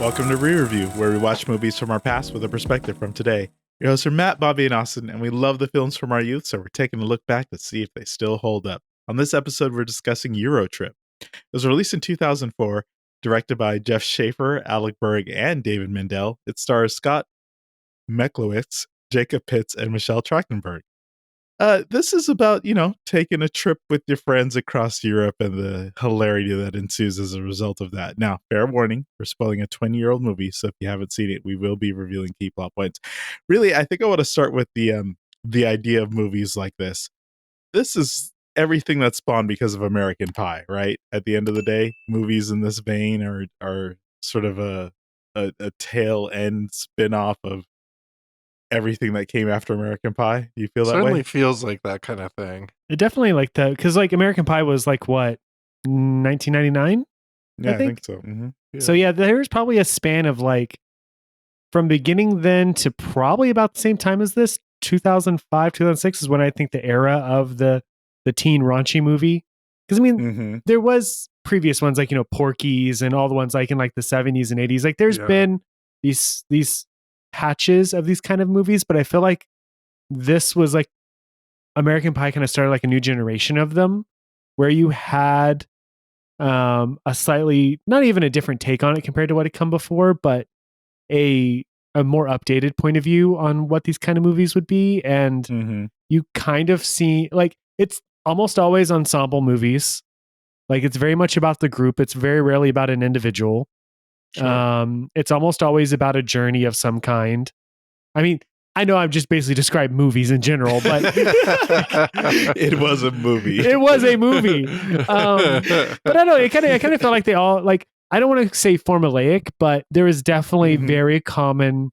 Welcome to ReReview, where we watch movies from our past with a perspective from today. Your hosts are Matt, Bobby, and Austin, and we love the films from our youth, so we're taking a look back to see if they still hold up. On this episode, we're discussing Eurotrip. It was released in 2004, directed by Jeff Schaffer, Alec, Berg, and David Mendell. It stars Scott Meckler, Jacob Pitts, and Michelle Trachtenberg. This is about, taking a trip with your friends across Europe and the hilarity that ensues as a result of that. Now, fair warning, we're spoiling a 20-year-old movie, so if you haven't seen it, we will be revealing key plot points. Really, I think I want to start with the idea of movies like this. This is everything that spawned because of American Pie, right? At the end of the day, movies in this vein are sort of a tail end spin-off of everything that came after American Pie. Do you feel that way? Certainly feels like that kind of thing. It definitely like that, because like American Pie was like what, 1999? Yeah, I think so. Mm-hmm. Yeah. So yeah, there's probably a span of like from beginning then to probably about the same time as this, 2005, 2006 is when I think the era of the teen raunchy movie. Because I mean, there was previous ones like, Porky's and all the ones like in like the 70s and 80s. Like there's been these patches of these kind of movies, but I feel like this was like American Pie kind of started like a new generation of them, where you had a slightly, not even a different take on it compared to what had come before, but a more updated point of view on what these kind of movies would be. And you kind of see like it's almost always ensemble movies. Like it's very much about the group. It's very rarely about an individual. Sure. It's almost always about a journey of some kind. I mean, I know I'm just basically describing movies in general, but it was a movie. It was a movie. But I don't know. It kind of felt like they all like. I don't want to say formulaic, but there is definitely very common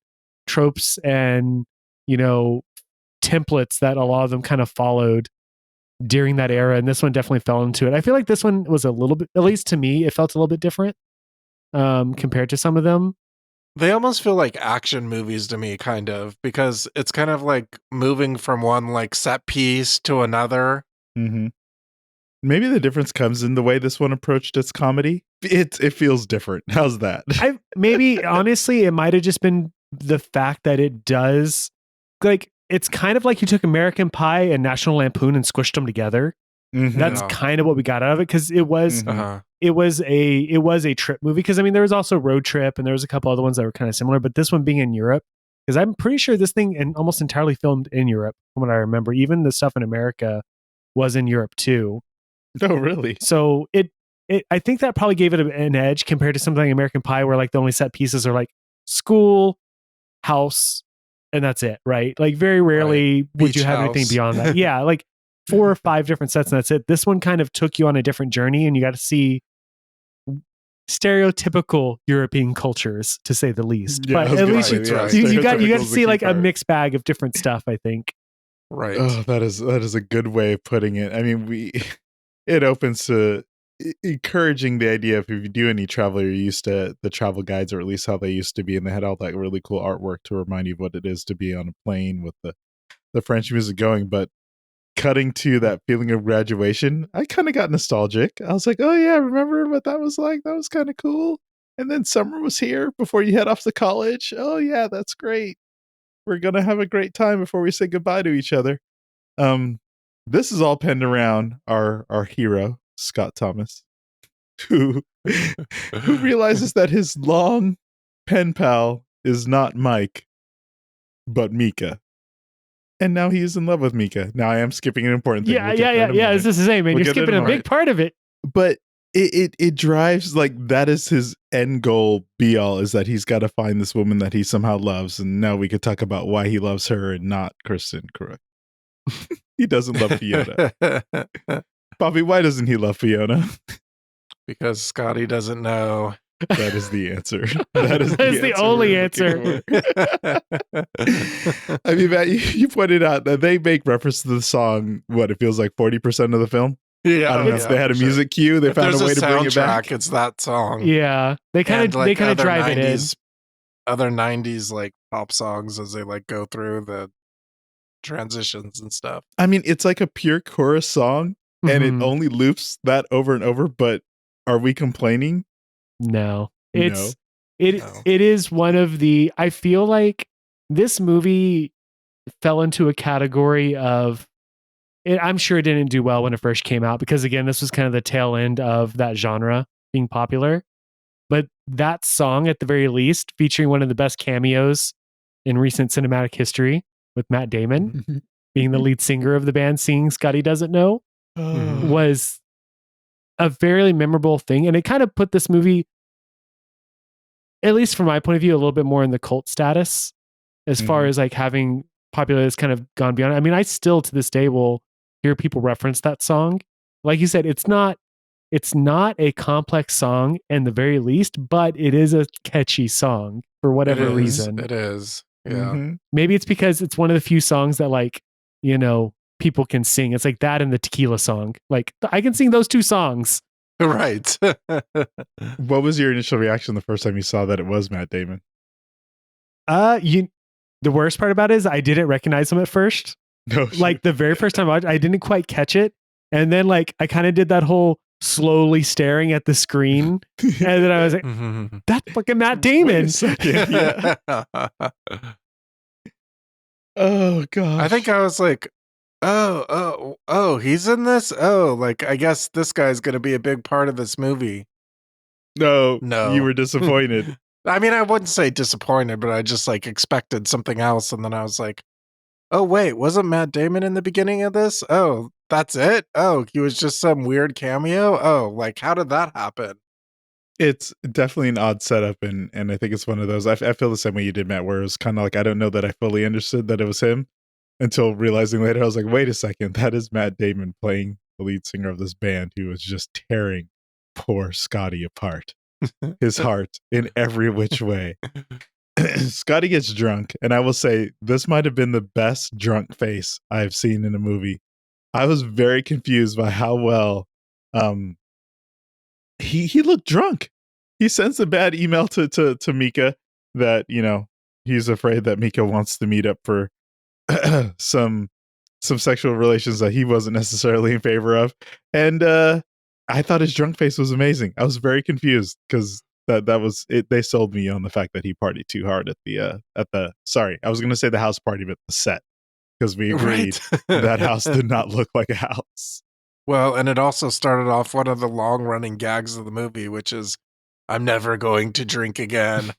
tropes and templates that a lot of them kind of followed during that era, and this one definitely fell into it. I feel like this one was a little bit, at least to me, it felt a little bit different compared to some of them. They almost feel like action movies to me, kind of, because it's kind of like moving from one like set piece to another. Maybe the difference comes in the way this one approached its comedy. It feels different. How's that? Maybe honestly, it might have just been the fact that it does like it's kind of like you took American Pie and National Lampoon and squished them together. That's kind of what we got out of it, because it was it was a trip movie. Because I mean, there was also Road Trip and there was a couple other ones that were kind of similar, but this one being in Europe, because I'm pretty sure this thing almost entirely filmed in Europe from what I remember. Even the stuff in America was in Europe too. Oh, really? So I think that probably gave it an edge compared to something like American Pie, where like the only set pieces are like school, house, and that's it, right? Like very rarely would you have anything beyond that. Yeah, like 4 or 5 different sets and that's it. This one kind of took you on a different journey, and you got to see stereotypical European cultures, to say the least. Yeah, but at least you got to see like a mixed bag of different stuff, I think. Right. Oh, that is a good way of putting it. I mean, it opens to encouraging the idea if you do any travel, you're used to the travel guides, or at least how they used to be, and they had all that really cool artwork to remind you of what it is to be on a plane with the French music going. But cutting to that feeling of graduation, I kind of got nostalgic. I was like, oh yeah, remember what that was like? That was kind of cool. And then summer was here before you head off to college. Oh yeah, that's great. We're going to have a great time before we say goodbye to each other. This is all penned around our hero, Scott Thomas, who realizes that his long pen pal is not Mike, but Mika. And now he is in love with Mika. Now I am skipping an important thing. Yeah. It's just the same, man. You're skipping a big part of it. But it drives, like, that is his end goal, be all, is that he's got to find this woman that he somehow loves. And now we could talk about why he loves her and not Kristen. Correct. He doesn't love Fiona. Bobby, why doesn't he love Fiona? Because Scotty doesn't know. That is the answer. That is the only answer. I mean, Matt, you pointed out that they make reference to the song, what, it feels like 40% of the film? Yeah. I don't know if they had a music cue. They found a way to bring it back. It's that song. Yeah. They kind of drive it in. Other 90s like pop songs as they like go through the transitions and stuff. I mean, it's like a pure chorus song, and it only loops that over and over, but are we complaining? No. It's It is one of the, I feel like this movie fell into a category of, I'm sure it didn't do well when it first came out because again, this was kind of the tail end of that genre being popular. But that song, at the very least, featuring one of the best cameos in recent cinematic history with Matt Damon being the lead singer of the band singing Scotty Doesn't Know, was a very memorable thing. And it kind of put this movie, at least from my point of view, a little bit more in the cult status as far as like having popularity has kind of gone beyond. I mean, I still to this day will hear people reference that song. Like you said, it's not a complex song in the very least, but it is a catchy song for whatever reason. It is. Yeah. Maybe it's because it's one of the few songs that like, you know, people can sing. It's like that and the Tequila song. Like I can sing those two songs. Right. What was your initial reaction the first time you saw that it was Matt Damon? The worst part about it is I didn't recognize him at first. No, like the very first time I didn't quite catch it. And then like I kind of did that whole slowly staring at the screen. And then I was like, that's fucking Matt Damon. Yeah. Oh gosh. I think I was like, oh, he's in this? Oh, like I guess this guy's gonna be a big part of this movie. No. No. You were disappointed. I mean, I wouldn't say disappointed, but I just like expected something else. And then I was like, oh, wait, wasn't Matt Damon in the beginning of this? Oh, that's it? Oh, he was just some weird cameo? Oh, like how did that happen? It's definitely an odd setup. And I think it's one of those, I feel the same way you did, Matt, where it was kind of like, I don't know that I fully understood that it was him until realizing later, I was like, wait a second, that is Matt Damon playing the lead singer of this band who was just tearing poor Scotty apart. His heart in every which way. Scotty gets drunk, and I will say this might have been the best drunk face I've seen in a movie. I was very confused by how well he looked drunk. He sends a bad email to Mika that, you know, he's afraid that Mika wants to meet up for some sexual relations that he wasn't necessarily in favor of. And I thought his drunk face was amazing. I was very confused because that was it. They sold me on the fact that he partied too hard at the sorry, I was going to say the house party, but the set, because we agreed that house did not look like a house. Well, and it also started off one of the long running gags of the movie, which is, I'm never going to drink again.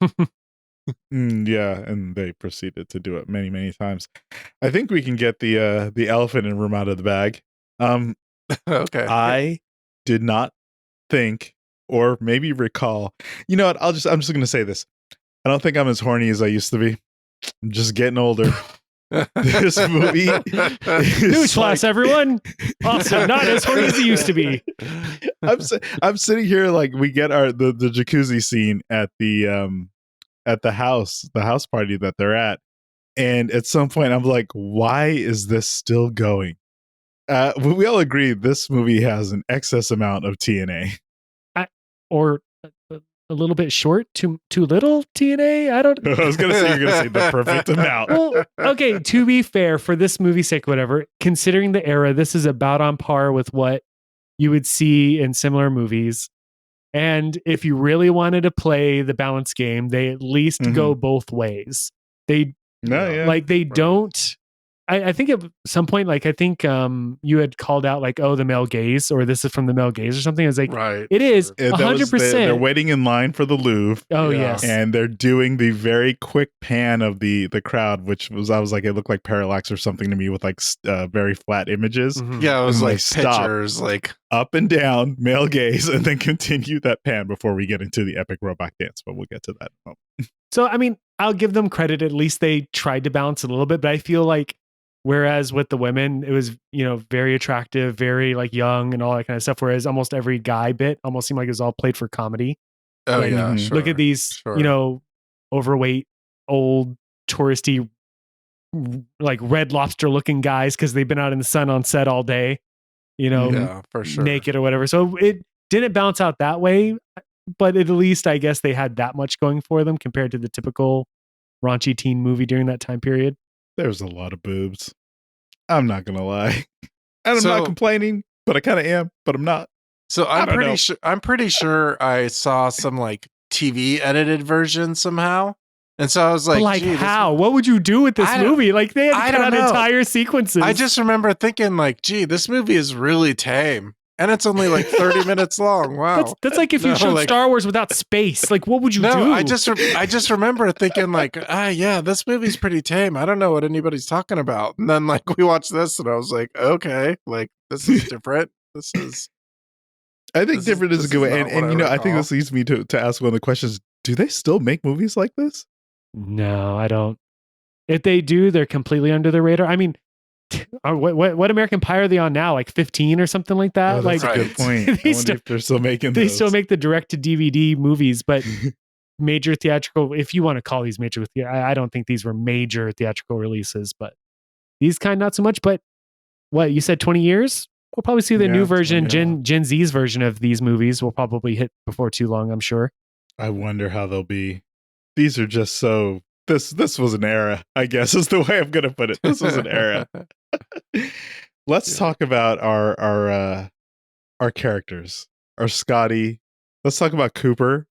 Yeah, and they proceeded to do it many, many times. I think we can get the elephant in room out of the bag. Okay. I did not think, or maybe recall. You know what? I'm just going to say this. I don't think I'm as horny as I used to be. I'm just getting older. This movie newsflash, everyone. Also, not as horny as it used to be. I'm sitting here like we get the jacuzzi scene at the house party that they're at, and at some point I'm like, why is this still going? We all agree this movie has an excess amount of TNA, or a little bit short, too little TNA. I don't. I was gonna say you're gonna say the perfect amount. Well, okay. To be fair, for this movie's sake, whatever. Considering the era, this is about on par with what you would see in similar movies. And if you really wanted to play the balance game, they at least go both ways. They don't. I think at some point, like I think you had called out like, oh, the male gaze, or this is from the male gaze or something. I was like, right. It is 100%. They're waiting in line for the Louvre. Oh yes, and they're doing the very quick pan of the crowd, which was, I was like, it looked like parallax or something to me with like very flat images. Yeah, it was and like pictures, like up and down, male gaze, and then continue that pan before we get into the epic robot dance. But we'll get to that in a moment. So I mean, I'll give them credit. At least they tried to balance it a little bit, but I feel like, whereas with the women, it was, you know, very attractive, very like young and all that kind of stuff. Whereas almost every guy bit almost seemed like it was all played for comedy. Oh like, yeah, sure, look at these, you know, overweight, old, touristy, like Red Lobster looking guys because they've been out in the sun on set all day, you know, yeah, for sure, naked or whatever. So it didn't bounce out that way, but at least I guess they had that much going for them compared to the typical raunchy teen movie during that time period. There's a lot of boobs. I'm not gonna lie, and I'm not complaining, but I kind of am, but I'm not. So I'm pretty sure I saw some like TV edited version somehow. And so I was like, Gee, how? What would you do with this movie? Like they had to cut out entire sequences. I just remember thinking like, gee, this movie is really tame. And it's only like 30 minutes long. Wow. That's like if you showed Star Wars without space. Like, what would you do? I just remember thinking like, yeah, this movie's pretty tame. I don't know what anybody's talking about. And then like we watched this and I was like, okay, like this is different. I think different is a good way. And I think this leads me to ask one of the questions. Do they still make movies like this? No, I don't. If they do, they're completely under the radar. I mean, what American Pie are they on now? Like 15 or something like that? Oh, that's a good point. I wonder if they're still making those. They still make the direct-to-DVD movies, but major theatrical, if you want to call these major, I don't think these were major theatrical releases, but these kind not so much. But what, you said 20 years? We'll probably see the new version, Gen Z's version of these movies will probably hit before too long, I'm sure. I wonder how they'll be. These are just so... This was an era, I guess, is the way I'm going to put it. This was an era. Let's talk about our characters. Our Scotty. Let's talk about Cooper.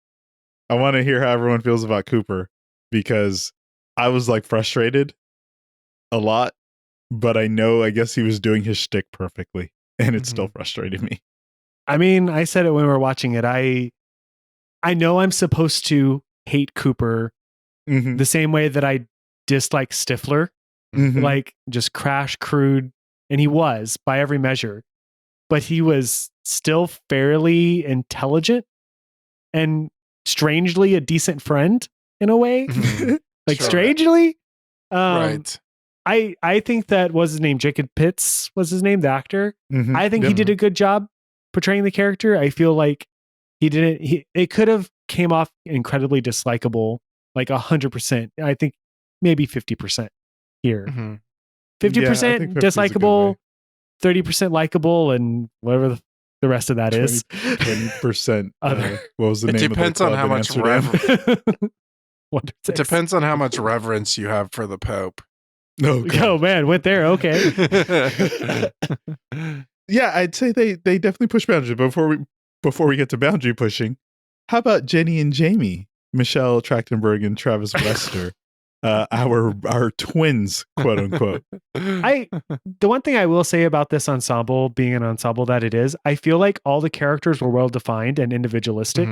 I want to hear how everyone feels about Cooper because I was like frustrated a lot, but I guess he was doing his shtick perfectly, and it still frustrated me. I mean, I said it when we were watching it. I know I'm supposed to hate Cooper the same way that I dislike Stifler, like just crash, crude, and he was by every measure, but he was still fairly intelligent and strangely a decent friend in a way. Like strangely, right. I think that was his name. Jacob Pitts was his name, the actor. I think he did a good job portraying the character. I feel like it could have came off incredibly dislikable. Like 100%. I think maybe 50% here. 50% dislikable, 30% likable, and whatever the rest of that is. 20%. What was the name? It depends on how much It depends on how much reverence you have for the Pope. Oh man, went there. Okay. Yeah, I'd say they definitely push boundaries. But before we get to boundary pushing, how about Jenny and Jamie? Michelle Trachtenberg and Travis Wester, our twins, quote unquote. The one thing I will say about this ensemble, being an ensemble that it is, I feel like all the characters were well defined and individualistic.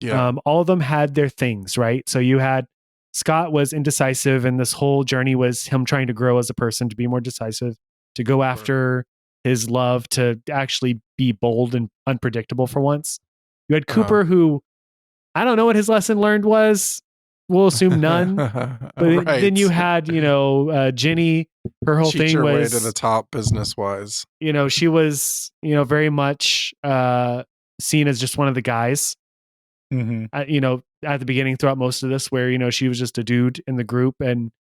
Yeah. All of them had their things, right? So you had Scott was indecisive, and this whole journey was him trying to grow as a person, to be more decisive, to go after his love, to actually be bold and unpredictable for once. You had Cooper, who I don't know what his lesson learned was. We'll assume none. But then you had, Jenny. Her whole thing was way to the top business wise. She was, very much seen as just one of the guys. At the beginning, throughout most of this, where she was just a dude in the group, and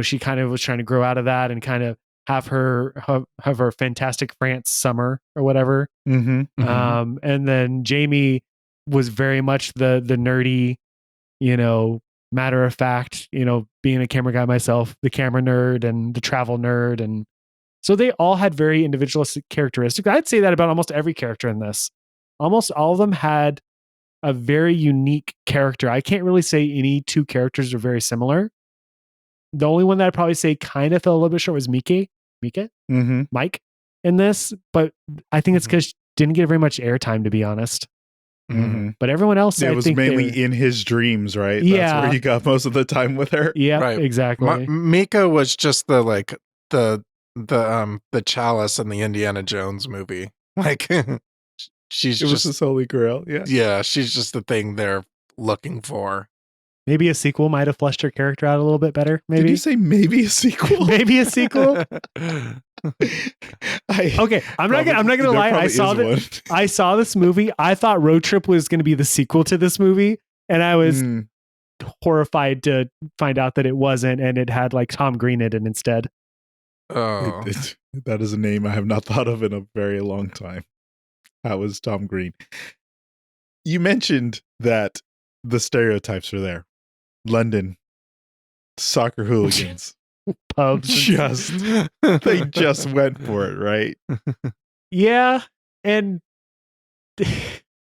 she kind of was trying to grow out of that and kind of have her fantastic France summer or whatever. And then Jamie was very much the nerdy, matter of fact, being a camera guy myself, the camera nerd and the travel nerd. And so they all had very individualistic characteristics. I'd say that about almost every character in this. Almost all of them had a very unique character. I can't really say any two characters are very similar. The only one that I'd probably say kind of fell a little bit short was Mike in this, but I think it's because she didn't get very much airtime, to be honest. But everyone else, it was mainly in his dreams, right? Yeah, that's where he got most of the time with her. Yeah, right. Exactly. Mika was just the chalice in the Indiana Jones movie. Like she's it was his holy grail. Yeah, she's just the thing they're looking for. Maybe a sequel might have fleshed her character out a little bit better. Maybe. Did you say maybe a sequel? Maybe a sequel. Okay, I'm not gonna lie. I saw this movie. I thought Road Trip was gonna be the sequel to this movie, and I was horrified to find out that it wasn't, and it had like Tom Green in it instead. Oh, that is a name I have not thought of in a very long time. How was Tom Green? You mentioned that the stereotypes are there. London, soccer hooligans. Pubs. They just went for it, right? Yeah. And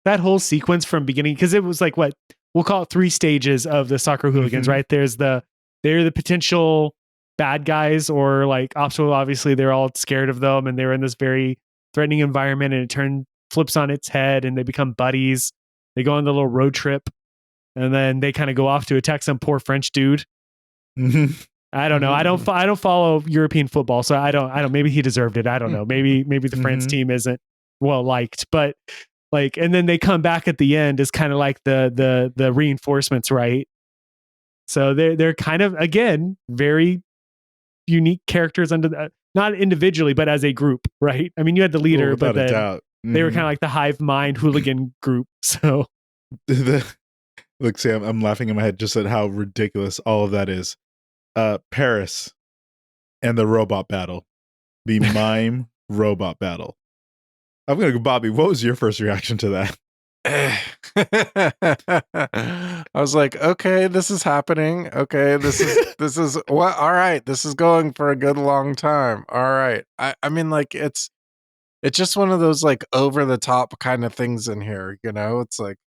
that whole sequence from beginning, because it was like, what, we'll call it 3 stages of the soccer hooligans, right? They're the potential bad guys, or like obstacle. Obviously, they're all scared of them, and they're in this very threatening environment, and it flips on its head, and they become buddies. They go on the little road trip, and then they kind of go off to attack some poor French dude. I don't know. I don't follow European football, so I don't. Maybe he deserved it. I don't know. Maybe the France team isn't well liked, but like, and then they come back at the end as kind of like the reinforcements, right? So they're kind of, again, very unique characters not individually, but as a group, right? I mean, you had the leader, but then they were kind of like the hive mind hooligan group. So look, Sam, I'm laughing in my head just at how ridiculous all of that is. Paris and the robot battle, the mime robot battle. I'm gonna go, Bobby. What was your first reaction to that? I was like, okay, this is happening. Okay, this is what? All right, this is going for a good long time. All right. I mean, like, it's just one of those like over the top kind of things in here. It's like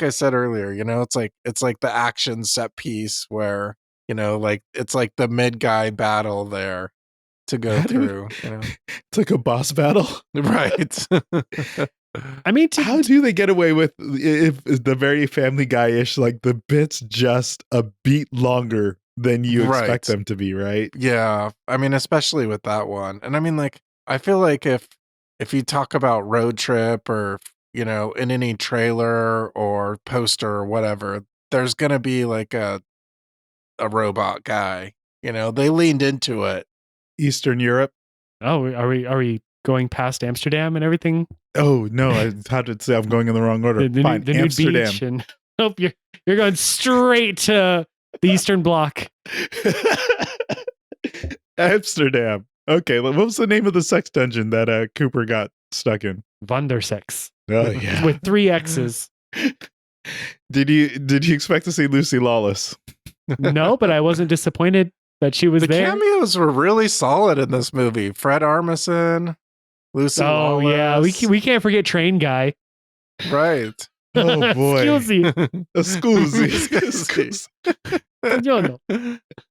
I said earlier. It's like the action set piece where like it's like the mid guy battle there to go through. It's like a boss battle, right? I mean, how do they get away with if the very Family Guy-ish, like the bits just a beat longer than you expect them to be, right? Yeah, I mean, especially with that one. And I mean, like, I feel like if you talk about Road Trip or in any trailer or poster or whatever, there's gonna be like a robot guy. They leaned into it. Eastern Europe. Oh, are we going past Amsterdam and everything? Oh no, I had to say I'm going in the wrong order. Fine, the Amsterdam. Beach and you're going straight to the Eastern Bloc. Amsterdam. Okay, what was the name of the sex dungeon that Cooper got stuck in? Wondersex. Oh yeah, with 3 X's. Did you expect to see Lucy Lawless? No, but I wasn't disappointed that she was there. The cameos were really solid in this movie. Fred Armisen, Lucy Lawless. Yeah, we can't forget Train Guy. Right. Oh boy. Scusi.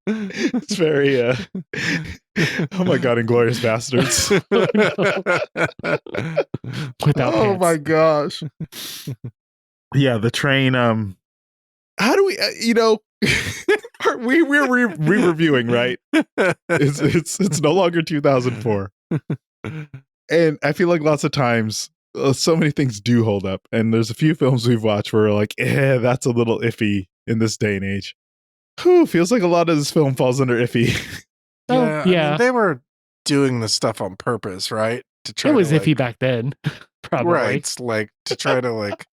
It's very oh my god, Inglourious Bastards. Without oh pants. My gosh. Yeah, the train. How do we? We're re-reviewing, right? It's no longer 2004, and I feel like lots of times, so many things do hold up, and there's a few films we've watched where we're like, that's a little iffy in this day and age. Whew, feels like a lot of this film falls under iffy. Yeah. I mean, they were doing this stuff on purpose, right? To try. It was iffy back then, probably. Right, like to try to like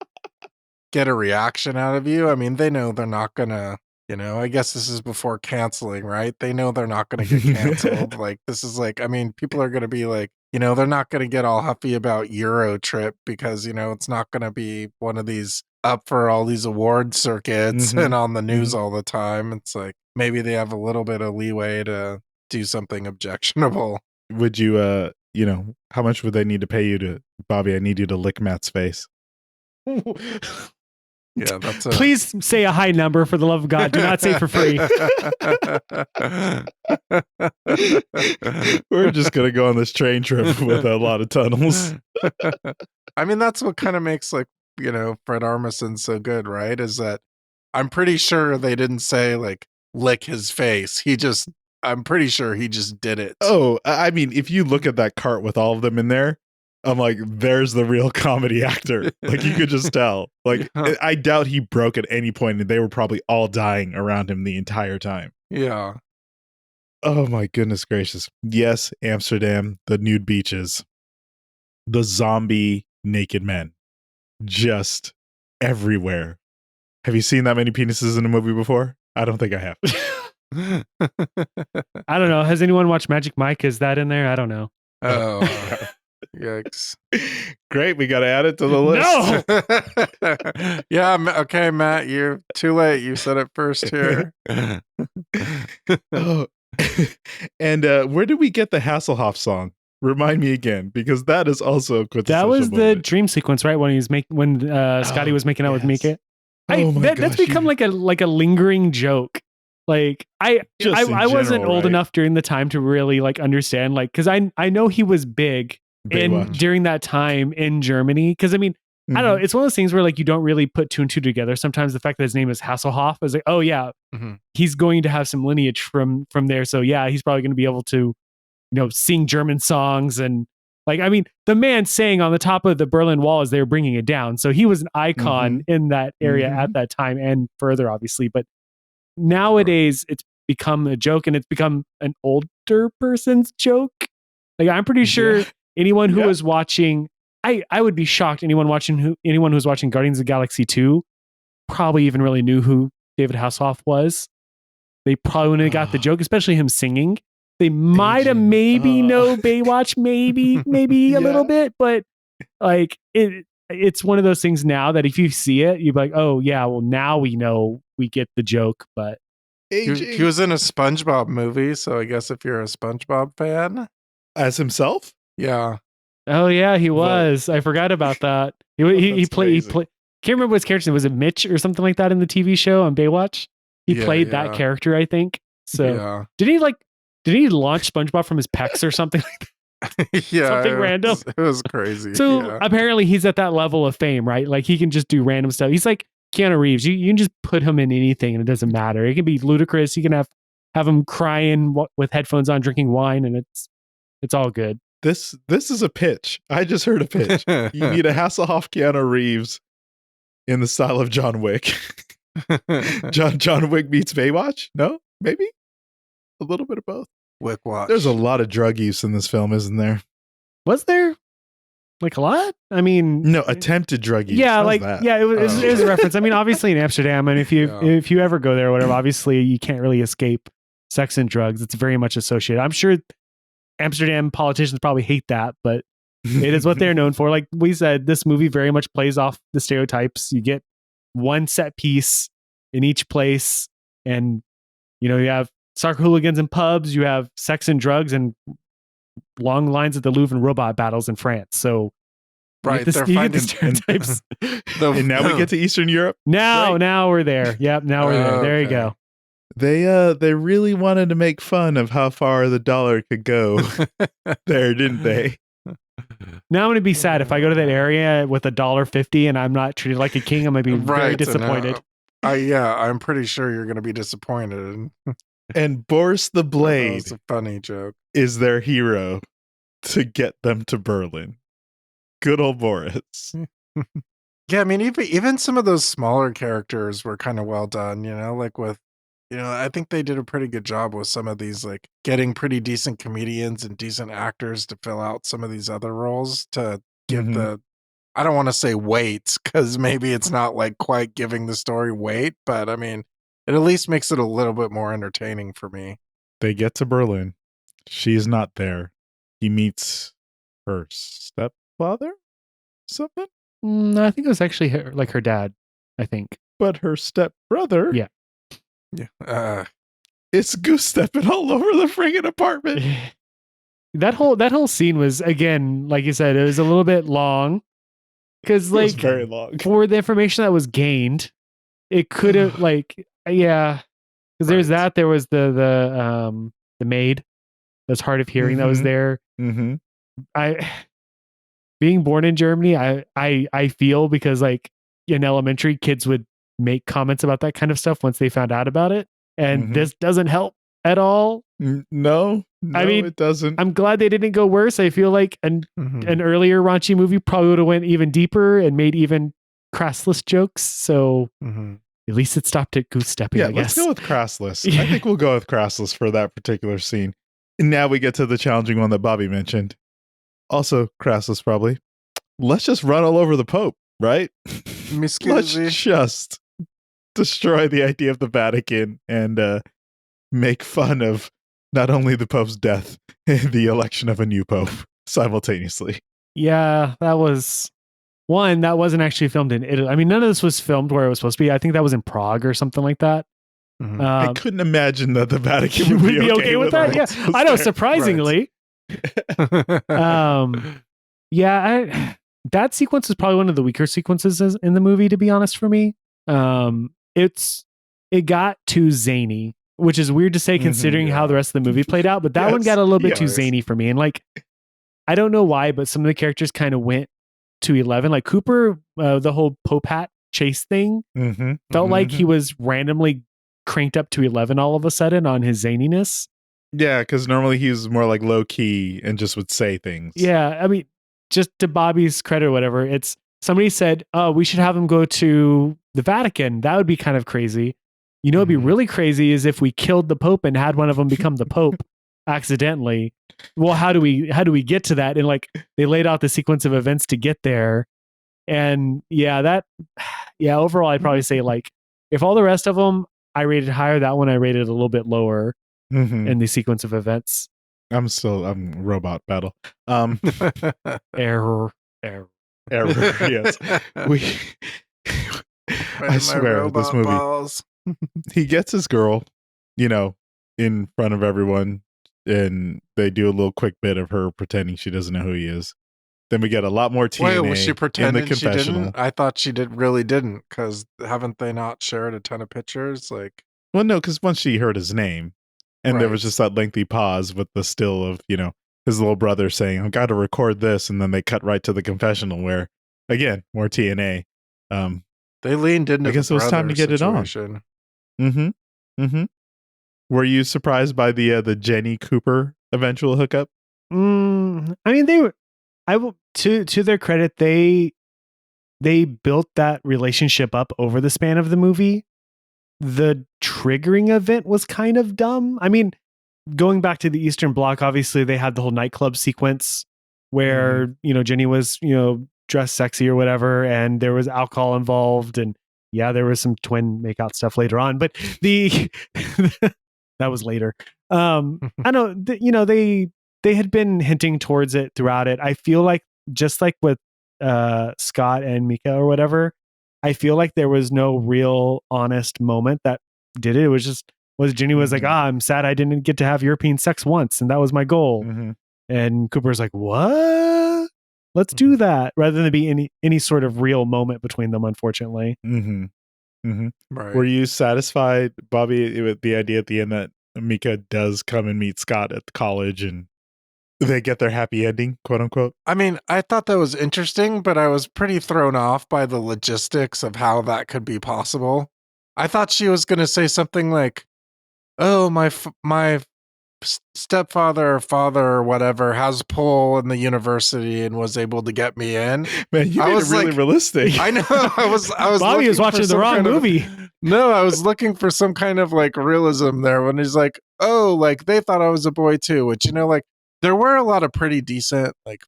get a reaction out of you. I mean, they know they're not gonna. I guess this is before canceling, right? They know they're not going to get canceled. Like, this is like, I mean, people are going to be like, they're not going to get all huffy about Eurotrip because, it's not going to be one of these up for all these award circuits and on the news all the time. It's like, maybe they have a little bit of leeway to do something objectionable. Would you, how much would they need to pay you to, Bobby, I need you to lick Matt's face? Yeah, Please say a high number for the love of God. Do not say for free. We're just going to go on this train trip with a lot of tunnels. I mean, that's what kind of makes like, Fred Armisen so good, right? Is that I'm pretty sure they didn't say like lick his face. I'm pretty sure he just did it. Oh, I mean, if you look at that cart with all of them in there, I'm like, there's the real comedy actor. Like, you could just tell. Like, I doubt he broke at any point, and they were probably all dying around him the entire time. Yeah. Oh, my goodness gracious. Yes, Amsterdam, the nude beaches, the zombie naked men, just everywhere. Have you seen that many penises in a movie before? I don't think I have. I don't know. Has anyone watched Magic Mike? Is that in there? I don't know. Oh. Yikes. Great, we got to add it to the list. No! Yeah, okay, Matt, you're too late. You said it first here. Oh. And where did we get the Hasselhoff song? Remind me again, because that is also a quintessential That was moment. the dream sequence, right? When Scotty was making out with Mika. That's become like a lingering joke. Like I wasn't old enough during the time to really like understand, like, because I know he was big during that time in Germany. Because I mean, I don't know, it's one of those things where like you don't really put two and two together. Sometimes the fact that his name is Hasselhoff is like, oh yeah, he's going to have some lineage from there. So yeah, he's probably going to be able to, sing German songs. And like, I mean, the man sang on the top of the Berlin Wall as they were bringing it down. So he was an icon in that area at that time and further, obviously. But nowadays it's become a joke, and it's become an older person's joke. Like, I'm pretty sure anyone who was watching, I would be shocked, anyone who's watching Guardians of the Galaxy 2 probably even really knew who David Hasselhoff was. They probably wouldn't have got the joke, especially him singing. They might have maybe know Baywatch, maybe a little bit, but like it's one of those things now that if you see it, you're like, oh yeah, well now we know, we get the joke. But he was in a SpongeBob movie, so I guess if you're a SpongeBob fan, as himself, yeah. Oh yeah, he was. I forgot about that. He played. Can't remember what his character was. It Mitch or something like that in the TV show on Baywatch? He played that character, I think. So did he launch SpongeBob from his pecs or something like that? Something random. It was crazy. So apparently he's at that level of fame, right? Like he can just do random stuff. He's like Keanu Reeves. You can just put him in anything and it doesn't matter. It can be ludicrous. You can have him crying with headphones on, drinking wine, and it's all good. This is a pitch. I just heard a pitch. You need a Hasselhoff Keanu Reeves in the style of John Wick. John Wick meets Baywatch? No? Maybe? A little bit of both. Wick watch. There's a lot of drug use in this film, isn't there? Was there? Like a lot? I mean, no, attempted drug use. Yeah, it was a reference. I mean, obviously in Amsterdam, and if you ever go there or whatever, obviously you can't really escape sex and drugs. It's very much associated. I'm sure Amsterdam politicians probably hate that, but it is what they're known for. Like we said, this movie very much plays off the stereotypes. You get one set piece in each place, and you have soccer hooligans in pubs, you have sex and drugs, and long lines at the Louvre and robot battles in France. So right, you get the stereotypes. And now we get to Eastern Europe. Now we're there. Yep, now we're there. There you go. They really wanted to make fun of how far the dollar could go there, didn't they? Now I'm gonna be sad if I go to that area with $1.50 and I'm not treated like a king. I'm gonna be very disappointed. I'm pretty sure you're gonna be disappointed. And Boris the Blade, that's a funny joke, is their hero to get them to Berlin. Good old Boris. Yeah, I mean, even some of those smaller characters were kind of well done. Like with. I think they did a pretty good job with some of these, like getting pretty decent comedians and decent actors to fill out some of these other roles to give I don't want to say weight, because maybe it's not like quite giving the story weight, but I mean, it at least makes it a little bit more entertaining for me. They get to Berlin. She's not there. He meets her stepfather? Something? I think it was actually her dad, I think. But her stepbrother? Yeah. Yeah, it's goose stepping all over the friggin' apartment. That whole scene was, again, like you said, it was a little bit long because, like, very long for the information that was gained. It could have, because there's that. There was the maid that's hard of hearing that was there. Being born in Germany, I feel, because like in elementary, kids would make comments about that kind of stuff once they found out about it, and this doesn't help at all. No, I mean, it doesn't. I'm glad they didn't go worse. I feel like an earlier raunchy movie probably would have went even deeper and made even crassless jokes. So at least it stopped at goose stepping. I guess. Let's go with crassless. I think we'll go with crassless for that particular scene. And now we get to the challenging one that Bobby mentioned. Also crassless, probably. Let's just run all over the Pope, right? Let's just destroy the idea of the Vatican and make fun of not only the Pope's death and the election of a new Pope simultaneously. Yeah, that wasn't actually filmed in Italy. I mean, none of this was filmed where it was supposed to be. I think that was in Prague or something like that. I couldn't imagine that the Vatican would be okay with that. Yeah, I know, surprisingly. Right. That sequence is probably one of the weaker sequences in the movie, to be honest, for me. It got too zany, which is weird to say considering how the rest of the movie played out, but that one got a little bit too zany for me. And like, I don't know why, but some of the characters kind of went to 11. Like Cooper, the whole Pope hat chase thing felt like he was randomly cranked up to 11 all of a sudden on his zaniness. Yeah, because normally he's more like low key and just would say things. Yeah, I mean, just to Bobby's credit or whatever, it's somebody said, "Oh, we should have him go to the Vatican." That would be kind of crazy. You know, it'd be really crazy is if we killed the Pope and had one of them become the Pope accidentally. Well, how do we get to that? And like they laid out the sequence of events to get there. And overall, I'd probably say like if all the rest of them I rated higher, that one I rated a little bit lower in the sequence of events. I'm robot battle. Error. Yes. I swear this movie. Balls. He gets his girl, in front of everyone, and they do a little quick bit of her pretending she doesn't know who he is. Then we get a lot more TNA. Wait, was she pretending in the confessional. She didn't? I thought she really didn't, because haven't they not shared a ton of pictures? Like, well, no, because once she heard his name, and there was just that lengthy pause with the still of his little brother saying, "I've got to record this," and then they cut right to the confessional where, again, more TNA. They leaned into. I guess it was time to get situation. it on. Were you surprised by the Jenny Cooper eventual hookup? I mean, they were. To their credit, they built that relationship up over the span of the movie. The triggering event was kind of dumb. I mean, going back to the Eastern Bloc, obviously they had the whole nightclub sequence where Jenny was dressed sexy or whatever, and there was alcohol involved, and there was some twin makeout stuff later on, but that was later. I know they had been hinting towards it throughout it. I feel like just like with Scott and Mika or whatever, I feel like there was no real honest moment that did it. It was just Jenny was like, I'm sad I didn't get to have European sex once, and that was my goal. And Cooper's like, what? Let's do that, rather than be any sort of real moment between them, unfortunately. Right. Were you satisfied, Bobby, with the idea at the end that Mika does come and meet Scott at the college and they get their happy ending, quote unquote? I mean, I thought that was interesting, but I was pretty thrown off by the logistics of how that could be possible. I thought she was going to say something like, "Oh, my stepfather or father or whatever has pull in the university and was able to get me in." Man, you made it really realistic. I know. I was Bobby was watching the wrong movie. No, I was looking for some kind of like realism there when he's like, "Oh, like they thought I was a boy too," which like there were a lot of pretty decent like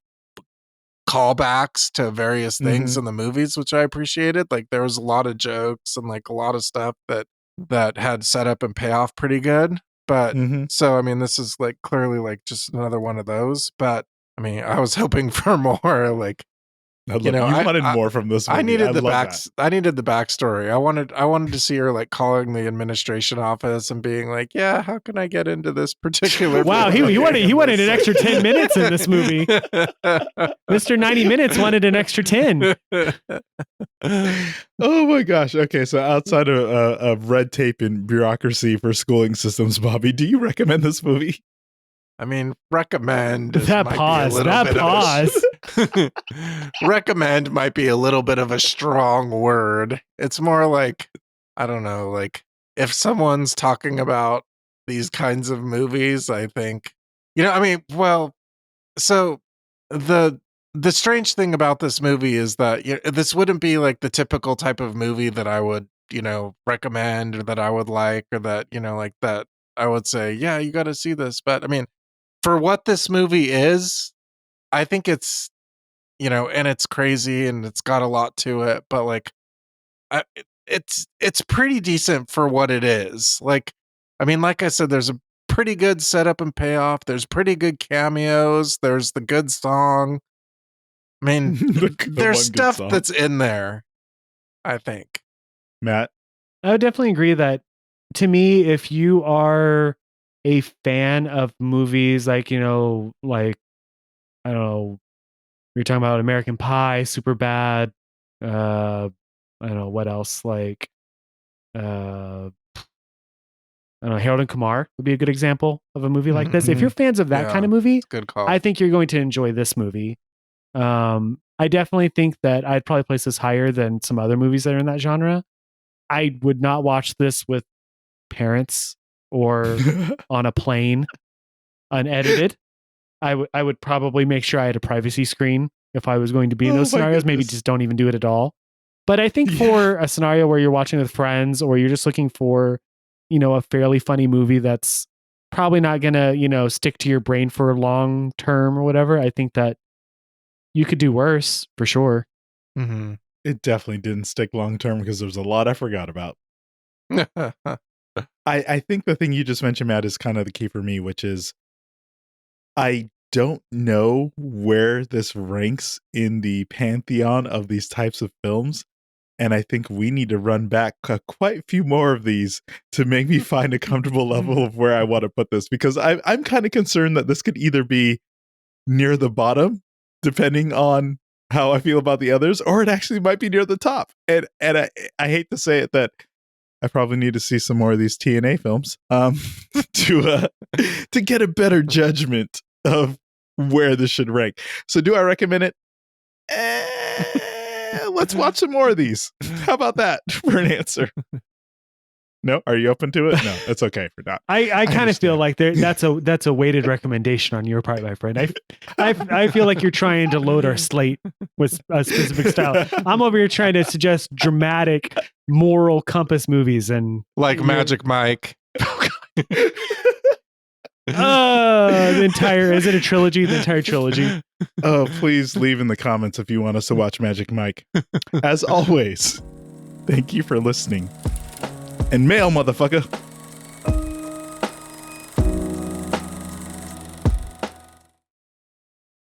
callbacks to various things in the movies, which I appreciated. Like there was a lot of jokes and like a lot of stuff that had set up and payoff pretty good. But so I mean, this is like clearly like just another one of those. But I mean, I was hoping for more. Like you wanted more from this movie. I needed I needed the backstory. I wanted to see her like calling the administration office and being like, "Yeah, how can I get into this particular?" Wow, he wanted an extra 10 minutes in this movie. Mr. 90 Minutes wanted an extra 10. Oh my gosh. Okay, so outside of red tape and bureaucracy for schooling systems, Bobby, do you recommend this movie? I mean, recommend. That pause. Recommend might be a little bit of a strong word. It's more like, I don't know, like if someone's talking about these kinds of movies, I think, I mean, well, so the strange thing about this movie is that this wouldn't be like the typical type of movie that I would, recommend or that I would like, or that, like that I would say, yeah, you got to see this. But I mean, for what this movie is, I think it's, and it's crazy and it's got a lot to it, but like, it's pretty decent for what it is. Like, I mean, like I said, there's a pretty good setup and payoff. There's pretty good cameos. There's the good song. I mean, there's stuff that's in there, I think. Matt? I would definitely agree that, to me, if you are a fan of movies like, like, I don't know, you're talking about American Pie, Superbad, I don't know what else, like I don't know, Harold and Kumar would be a good example of a movie like this. If you're fans of that kind of movie, Good call. I think you're going to enjoy this movie. I definitely think that I'd probably place this higher than some other movies that are in that genre. I would not watch this with parents or on a plane unedited. I would probably make sure I had a privacy screen if I was going to be in those scenarios. Maybe just don't even do it at all. But I think for a scenario where you're watching with friends or you're just looking for, a fairly funny movie that's probably not going to, stick to your brain for long term or whatever, I think that you could do worse for sure. Mm-hmm. It definitely didn't stick long term because there was a lot I forgot about. I think the thing you just mentioned, Matt, is kind of the key for me, which is I don't know where this ranks in the pantheon of these types of films. And I think we need to run back quite a few more of these to make me find a comfortable level of where I want to put this, because I'm kind of concerned that this could either be near the bottom, depending on how I feel about the others, or it actually might be near the top. And I hate to say it, that I probably need to see some more of these TNA films to get a better judgment of where this should rank. So do I recommend it? Let's watch some more of these. How about that for an answer? No, are you open to it? No, it's okay for not. I kind of feel like that's a weighted recommendation on your part, my friend. I feel like you're trying to load our slate with a specific style. I'm over here trying to suggest dramatic, moral compass movies and like Magic Mike. Is it a trilogy? The entire trilogy. Oh, please leave in the comments if you want us to watch Magic Mike. As always, thank you for listening. And mail, motherfucker.